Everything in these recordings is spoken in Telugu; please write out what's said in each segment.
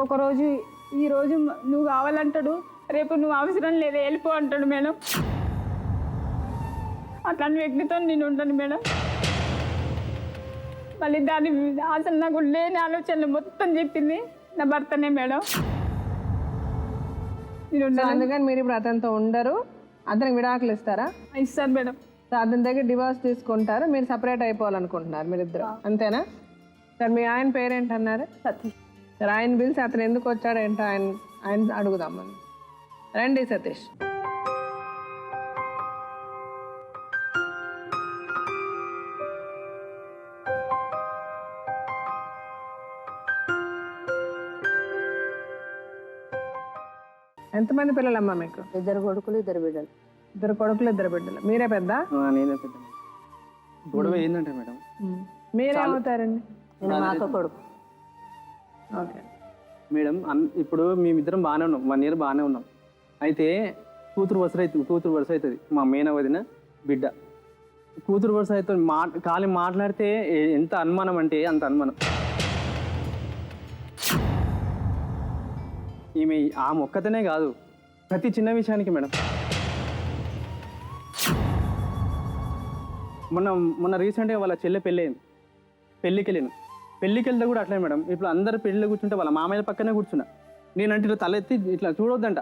ఒకరోజు ఈరోజు నువ్వు కావాలంటాడు, రేపు నువ్వు అవసరం లేదు వెళ్ళిపో అంటాడు మేడం. అట్లాంటి వ్యక్తితో నేను ఉంటాను మేడం. మళ్ళీ దాని అసలు నాకు లేని ఆలోచనలు మొత్తం చెప్పింది నా భర్తనే మేడం. అందుకని మీరు ఇప్పుడు అతనితో ఉండరు, అతనికి విడాకులు ఇస్తారా? ఇస్తాను మేడం. అతని దగ్గర డివోర్స్ తీసుకుంటారు, మీరు సపరేట్ అయిపోవాలనుకుంటున్నారు మీరిద్దరు, అంతేనా? సార్ మీ ఆయన పేరేంటన్నారు? సతీష్. సార్ ఆయన పిలిచి అతను ఎందుకు వచ్చాడు ఏంటో ఆయన అడుగుదాం మనం. రండి సతీష్. ఎంతమంది పిల్లలమ్మా మీకు? 2 కొడుకులు 2 బిడ్డలు. 2 కొడుకులు 2 బిడ్డలు. మీరే పెద్ద? నేనే పెద్ద. గొడవ ఏంటంటే మేడం, మీరేమవుతారండి? నేను మాతో కొడుకు. ఓకే మేడం ఇప్పుడు మేమిద్దరం బాగానే ఉన్నాం, 1 year బాగానే ఉన్నాం. అయితే కూతురు వరుస అవుతుంది మా మేన వదిన బిడ్డ. కూతురు వరుస అవుతుంది ఖాళీ మాట్లాడితే ఎంత అనుమానం అంటే అంత అనుమానం. ఈమె ఆ మొక్కతనే కాదు, ప్రతి చిన్న విషయానికి మేడం. మొన్న రీసెంట్గా వాళ్ళ చెల్లె పెళ్ళయింది, పెళ్ళికి వెళ్తే కూడా అట్లే మేడం. ఇప్పుడు అందరు పెళ్ళిలో కూర్చుంటే వాళ్ళ మామయ్య పక్కనే కూర్చున్నా. నేనంటే ఇట్లా తల ఎత్తి ఇట్లా చూడొద్దంట,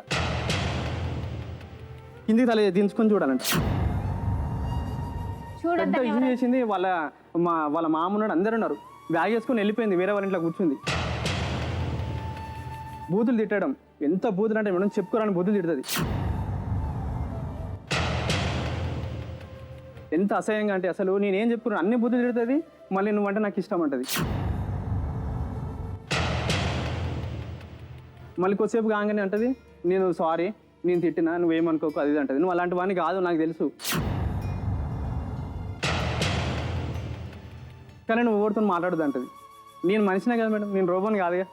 కిందికి తల దించుకొని చూడాలంట. పెద్ద ఇష్యూ చేసింది. వాళ్ళ మామ ఉన్నాడు, అందరు ఉన్నారు, బ్యాగ్ వేసుకొని వెళ్ళిపోయింది, వేరే వాళ్ళ ఇంట్లో కూర్చుంది. బూతులు తిట్టడం, ఎంత బూతులు అంటే మేడం చెప్పుకోరాని బూతులు తిడుతుంది. ఎంత అసహ్యంగా అంటే అసలు నేనేం చెప్పుకున్నాను అన్ని బూతులు తిడుతుంది. మళ్ళీ నువ్వంటే నాకు ఇష్టం అంటది. మళ్ళీ కొద్దిసేపు కాగానే అంటది నేను సారీ, నేను తిట్టినా, నువ్వేమనుకోకు, అది అంటది. నువ్వు అలాంటి వాడిని కాదు నాకు తెలుసు, కానీ నువ్వు ఎవరితో మాట్లాడదు అంటది. నేను మనిషినే కదా మేడం, నేను రోబోని కాదుగా.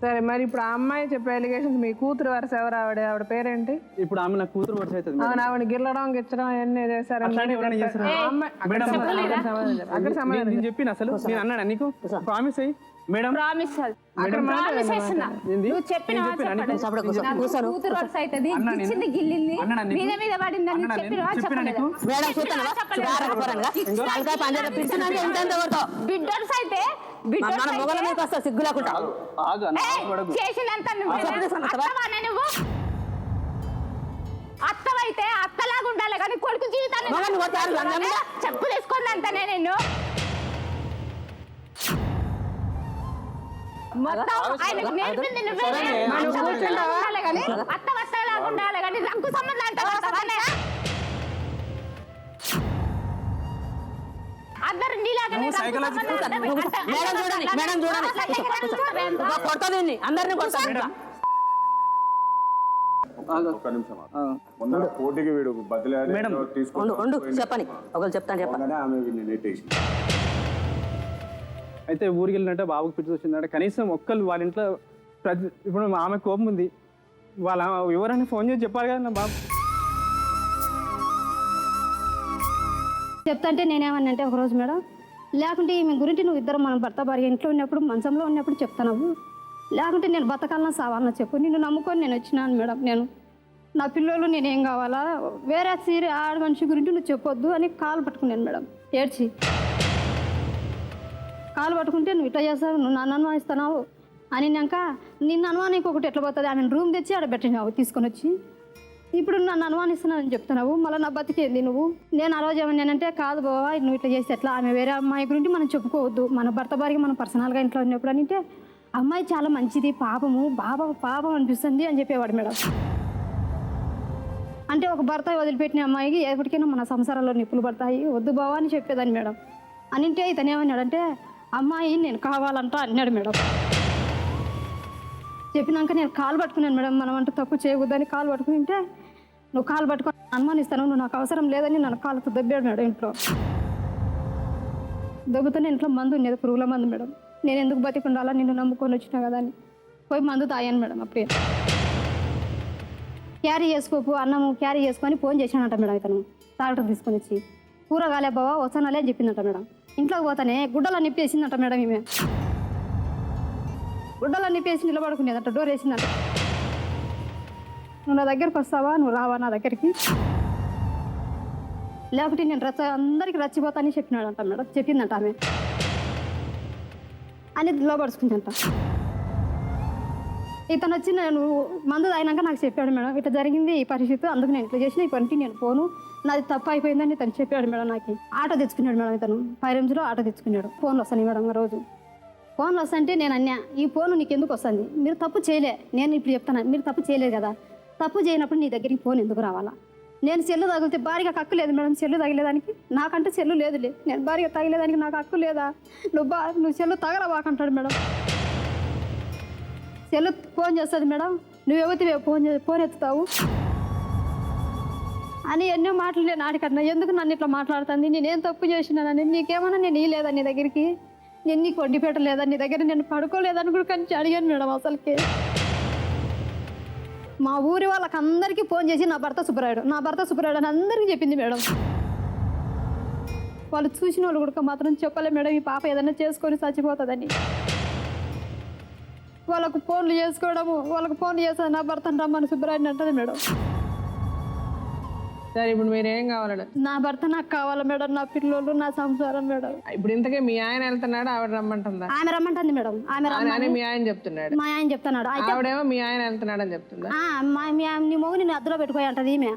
సరే మరి ఇప్పుడు ఆ అమ్మాయి చెప్పే ఎలిగేషన్స్, మీ కూతురు వరుస ఎవరు? ఆవిడ పేరేంటి? ఇప్పుడు ఆమె నాకు కూతురు వరుస అవుతుంది. ఆవిడ గిల్లడం గిచ్చడం అవన్నీ చేశారు. అక్కడ సమాధానం చెప్పిన అసలు నేను అన్నాడు నీకు ప్రామిస్ అయ్యి మేడం, ప్రామిస్ నువ్వు చెప్పిన కూతురు వరుస అవుతుంది, ఇచ్చింది గిల్లింది, మీద మీద పడిందని చెప్పిన బిడ్డర్స్ అయితే సిగ్గు లేకుండా చేసినంత నువ్వు అత్తవైతే అత్తలాగా ఉండాలి కానీ కొడుకు జీవితాన్ని చెప్పు తీసుకుంది అంతనే. నేను మొత్తం ఆయనకు నేర్పింది ఉండాలి కానీ అత్త వస్తలాగా ఉండాలి కానీ రంగు సంబంధం అంటే అందరు నీలాగానే అందరినీ చెప్పని ఒకరు చెప్తాను చెప్పండి. అయితే ఊరికి వెళ్ళినట్టే బాబుకి పిచ్చి వచ్చిందంటే కనీసం ఒక్కళ్ళు వాళ్ళ ఇంట్లో ఇప్పుడు ఆమె కోపం ఉంది, వాళ్ళ ఎవరైనా ఫోన్ చేసి చెప్పాలి కదా నా బాబు. చెప్తాంటే నేనేమన్నంటే ఒకరోజు మేడం, లేకుంటే ఈమె గురించి నువ్వు ఇద్దరు మన భర్త భార్య ఇంట్లో ఉన్నప్పుడు మంచంలో ఉన్నప్పుడు చెప్తాను, లేకుంటే నేను బతకాలన్నా సావాలన్నా చెప్పు, నిన్ను నమ్ముకొని నేను వచ్చినాను మేడం. నేను నా పిల్లలు నేనేం కావాలా, వేరే ఆడ మనిషి గురించి నువ్వు చెప్పొద్దు అని కాలు పట్టుకున్నాను మేడం. ఏడ్చి కాలు పట్టుకుంటే నువ్వు ఇట్లా చేస్తావు, నువ్వు నన్ను అనుమానిస్తున్నావు అనినాక నిన్ను అనుమానికి ఒకటి ఎట్లా పోతుంది, ఆమె రూమ్ తెచ్చి ఆడ పెట్టినావు తీసుకొని వచ్చి, ఇప్పుడు నన్ను అనుమానిస్తున్నానని చెప్తున్నావు, మళ్ళీ నా బతికేంది నువ్వు. నేను ఆ రోజు ఏమన్నానంటే కాదు బావా నువ్వు ఇట్లా చేస్తే ఎట్లా, ఆమె వేరే అమ్మాయి గురించి మనం చెప్పుకోవద్దు, మన భర్త భార్య మనం పర్సనల్గా ఇంట్లో ఉన్నప్పుడు అంటే అమ్మాయి చాలా మంచిది, పాపము పాపం అనిపిస్తుంది అని చెప్పేవాడు మేడం. అంటే ఒక భర్త వదిలిపెట్టిన అమ్మాయికి ఎప్పటికైనా మన సంసారాల్లో నిప్పులు పడతాయి, వద్దు బావా అని చెప్పేదాన్ని మేడం. అనింటే ఇతను ఏమన్నాడంటే అమ్మాయి నేను కావాలంట అన్నాడు మేడం. చెప్పినాక నేను కాలు పట్టుకున్నాను మేడం, మనం అంటే తప్పు చేయకూడదని కాలు పట్టుకుని ఉంటే నువ్వు కాలు పట్టుకొని అనుమానిస్తాను, నువ్వు నాకు అవసరం లేదని నన్ను కాలుతో దెబ్బాడు మేడం. ఇంట్లో దెబ్బతోనే ఇంట్లో మందు ఉండేది, పురుగుల మందు మేడం. నేను ఎందుకు బతికుండాలా, నిన్ను నమ్ముకొని వచ్చినా కదా అని పోయి మందు తాగాను మేడం. అప్పుడే క్యారీ చేసుకోపు అన్నము క్యారీ చేసుకొని ఫోన్ చేశానంట మేడం. ఇతను డాక్టర్ తీసుకొని వచ్చి కూరగాలే బావా వస్తానాలే అని చెప్పిందంట మేడం. ఇంట్లోకి పోతానే గుడ్డలా నిప్పేసిందంట మేడం. ఈమె గుడ్డలన్నీ పేసి నిలబడుకునేదంట, డోర్ వేసిందంట. నువ్వు నా దగ్గరికి వస్తావా, నువ్వు రావా నా దగ్గరికి, లేకపోతే నేను అందరికి రచ్చిపోతానని చెప్పినాడంట మేడం. చెప్పిందంట ఆమె అని లోపడుచుకుందంట. ఇతను వచ్చి నేను మందు తాగినాక నాకు చెప్పాడు మేడం, ఇట్లా జరిగింది ఈ పరిస్థితి, అందుకు నేను ఇట్లా చేసిన, ఈ పనికి నేను పోను, నాది తప్పు అయిపోయిందని ఇతను చెప్పాడు మేడం. నాకు ఆటో తెచ్చుకున్నాడు మేడం, ఇతను 5 నిమిషంలో ఆటో తెచ్చుకున్నాడు. ఫోన్లు వస్తాను మేడం రోజు. ఫోన్లు వస్తుంటే నేను అన్నా, ఈ ఫోన్ నీకు ఎందుకు వస్తుంది, మీరు తప్పు చేయలే, నేను ఇప్పుడు చెప్తాను, మీరు తప్పు చేయలేదు కదా, తప్పు చేయనప్పుడు నీ దగ్గరికి ఫోన్ ఎందుకు రావాలా, నేను సెల్లు తగిలితే భారీగా హక్కు లేదు మేడం, సెల్లు తగిలేదానికి నాకంటే సెల్లు లేదులే, నేను భారీగా తగిలేదానికి నాకు హక్కు లేదా, నువ్వు సెల్లు తగలవాకంటాడు మేడం. సెల్లు ఫోన్ చేస్తుంది మేడం, నువ్వు ఎవరివే ఫోన్ ఎత్తుతావు అని ఎన్నో మాటలు నేను ఆడికన్నా. ఎందుకు నన్ను ఇట్లా మాట్లాడుతుంది, నేనేం తప్పు చేసినానని, నీకేమన్నా నేను ఇయ్యలేదా నీ దగ్గరికి, నేను నీకు వడ్డీ పెట్టలేదా, నీ దగ్గర నేను పడుకోలేదని కూడా కానీ అడిగాను మేడం. అసలుకి మా ఊరి వాళ్ళకి అందరికీ ఫోన్ చేసి నా భర్త సుబ్బరాయుడు అని అందరికీ చెప్పింది మేడం. వాళ్ళు చూసిన వాళ్ళు కూడా మాత్రం చెప్పలే మేడం, ఈ పాప ఏదైనా చేసుకొని చచ్చిపోతుందని. వాళ్ళకు ఫోన్లు చేసుకోవడము, వాళ్ళకు ఫోన్లు చేస్తుంది, నా భర్తను రమ్మని సుబ్బరాయుడిని అంటది మేడం. సరే ఇప్పుడు మీరు ఏం కావాలడు? నా భర్త నాకు కావాలి మేడం, నా పిల్లలు, నా సంసారం మేడం. ఇప్పుడు ఇంతకే మీ ఆయన వెళ్తున్నాడు, ఆవిడ రమ్మంటుందా? ఆమె రమ్మంటుంది మేడం. అని మీ ఆయన చెప్తున్నాడు, మా ఆయన చెప్తున్నాడు. ఆవిడేమో మీ ఆయన వెళ్తున్నాడు అని చెప్తుందా? నీ మొగుని నేను అద్దలో పెట్టుకోయి అంటది ఈమె.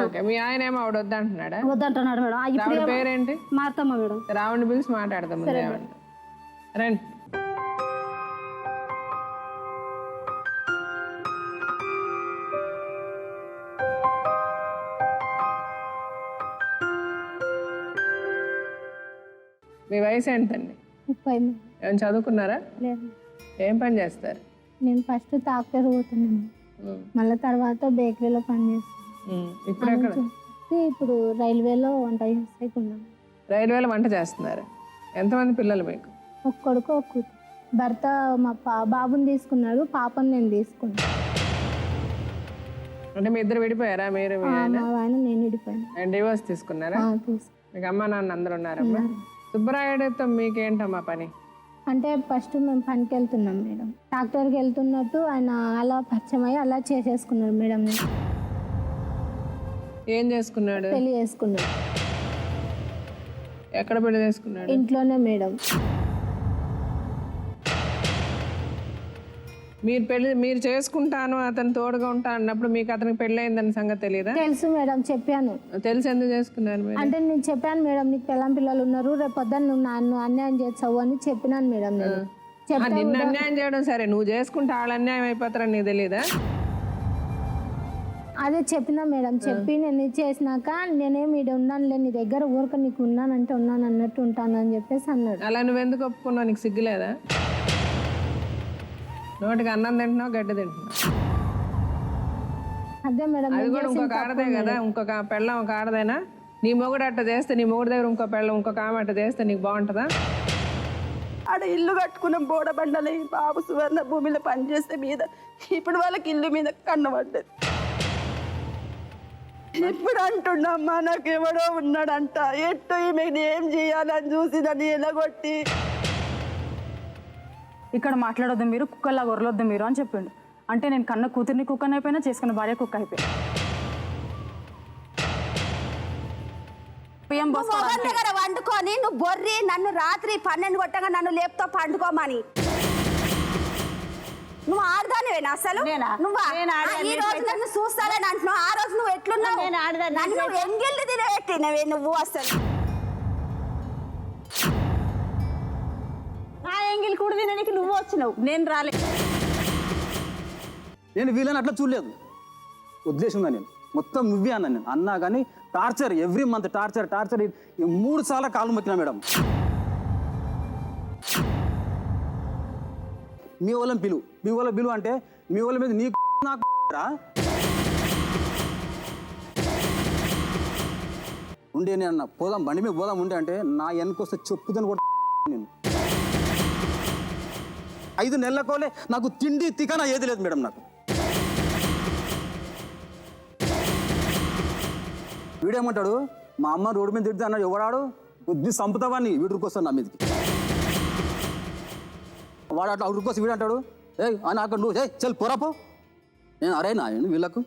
ఓకే, మీ ఆయన ఏమో ఆవిడ వద్దంటున్నాడా? వద్దంటున్నాడు మేడం. ఆవిడ పేరేంటి? మా అత్తమ్మ మేడం. రావుని పిలిచి మాట్లాడదాం రండి. మీ వయసు ఏంటండి? 30. ఏమైనా చదువుకున్నారా? లేదు. ఏం పని చేస్తారు? నేను ఫస్ట్ ట్రాక్టర్ పోతున్నాను, మళ్ళీ తర్వాత బేకరీలో పని చేస్తాను. ఇప్పుడు ఎక్కడ? ఇప్పుడు రైల్వేలో వంట చేస్తున్నాను. రైల్వేలో వంట చేస్తున్నారు. ఎంతమంది పిల్లలు మీకు? ఒక కొడుకు ఒక కూతురు. భర్త మా బాబుని తీసుకున్నాడు, పాపని నేను తీసుకున్నాను. అంటే మీ ఇద్దరు విడిపోయారా? మీరు మా ఆయన నేను విడిపోయాను. డివోర్స్ తీసుకున్నారా? మీకు అమ్మ నాన్న అందరు ఉన్నారమ్మా? సుబ్బరాయుడితో మీకేంటమ్మా పని? అంటే ఫస్ట్ మేము పనికి వెళ్తున్నాం మేడం, ట్రాక్టర్కి వెళ్తున్నట్టు ఆయన అలా పరిచయం అలా చేసేసుకున్నాడు మేడం. ఏం చేసుకున్నాడు? పెళ్లి చేసుకున్నాడు. ఎక్కడ పెళ్లి చేసుకున్నాడు? ఇంట్లోనే మేడం. మీరు చేసుకుంటాను, అతను తోడుగా ఉంటా అన్నప్పుడు మీకు అతనికి పెళ్ళయిందని సంగతి తెలియదా? తెలుసు మేడం, చెప్పాను. తెలిసి ఎందుకు చేసుకున్నారు మీరు? అంటే నేను చెప్పాను మేడం, నీకు పిల్లలు ఉన్నారు, రేపు పొద్దున్న నువ్వు నన్ను అన్యాయం చేస్తావు అని చెప్పినాను మేడం. నేను నిన్ను అన్యాయం చేయడం సరే, నువ్వు చేసుకుంటే వాళ్ళు అన్యాయం అయిపోతారని నీకు తెలియదా? అదే చెప్పినా మేడం. చెప్పి నేను చేసినాక నేనేమి ఇక్కడ ఉన్నానులే, నీ దగ్గర ఊరిక నీకు ఉన్నానంటే ఉన్నాను అన్నట్టు ఉంటాను అని చెప్పేసి అన్నాడు. అలా నువ్వెందుకు ఒప్పుకున్నావు? నీకు సిగ్గులేదా? నోటికి అన్నం తింటున్నావు, గడ్డి తింటున్నావు. అదే మేడం, అది కూడా ఇంకొక ఆడదే కదా, ఇంకొక పెళ్ళం ఒక ఆడదేనా? నీ మొగుడు అట్ట చేస్తే, నీ మొగుడు దగ్గర ఇంకో పెళ్ళం ఇంకొక ఆమె అట్ట చేస్తే నీకు బాగుంటుందా? ఆడ ఇల్లు కట్టుకున్నాం బోడబండలు, బాబు సువర్ణ భూమిలో పనిచేస్తే మీద, ఇప్పుడు వాళ్ళకి ఇల్లు మీద కన్నబడ్డది. ఇప్పుడు అంటున్నామ్మా నాకెవడో ఉన్నాడంట, ఎట్టు ఈమె ఏం చేయాలని చూసి దాన్ని ఎలగొట్టి, ఇక్కడ మాట్లాడొద్దు మీరు, కుక్కల్లా గొర్రెలొద్దు మీరు అని చెప్పిండు. అంటే నేను కన్న కూతుర్ని కుక్కని అయిపోయినా, చేసుకున్న భార్య కుక్క అయిపోయినా. దగ్గర వండుకొని నువ్వు బొర్రి నన్ను రాత్రి 12 కొట్టగా నన్ను లేపుతో పండుకోమని నువ్వు ఆడదానివేనా అసలు? నువ్వు ఈ రోజు నన్ను చూస్తానని అంటున్నావు, ఆ రోజు నువ్వు ఎట్లున్నావు? నన్ను ఎంగిల్ని తినబెట్టినవే నువ్వు. అసలు నా ఎంగిల్ కూడా తినడానికి నువ్వు వచ్చినావు, నేను రాలే. నేను వీళ్ళని అట్లా చూడలేదు, ఉద్దేశంగా నేను మొత్తం నువ్వే అన్నాను. నేను అన్నా కానీ టార్చర్, ఎవ్రీ మంత్ టార్చర్ 3 సార్లు కాలు మొక్కినా మేడం. మీ వాళ్ళని పిలువు అంటే మీ వాళ్ళ మీద నీకు నాకు ఉండే నేను అన్న పోదాం, బండి మీద పోదాం ఉండే అంటే నా వెనకొస్తే చెప్పుదని కూడా నేను 5 నెలలకోలే నాకు తిండి తికానా ఏది లేదు మేడం. నాకు వీడేమంటాడు, మా అమ్మ రోడ్డు మీద తిడితే అన్నాడు, ఎవడాడు బుద్ధి సంపుతావాన్ని వీడికి వస్తాను నా మీదకి. వాడు అట్లా ఉరుకోసి వీడు అంటాడు ఏ అని అక్కడ నువ్వు ఏ చల్ పొరపో నేను అరే నా వీళ్ళకు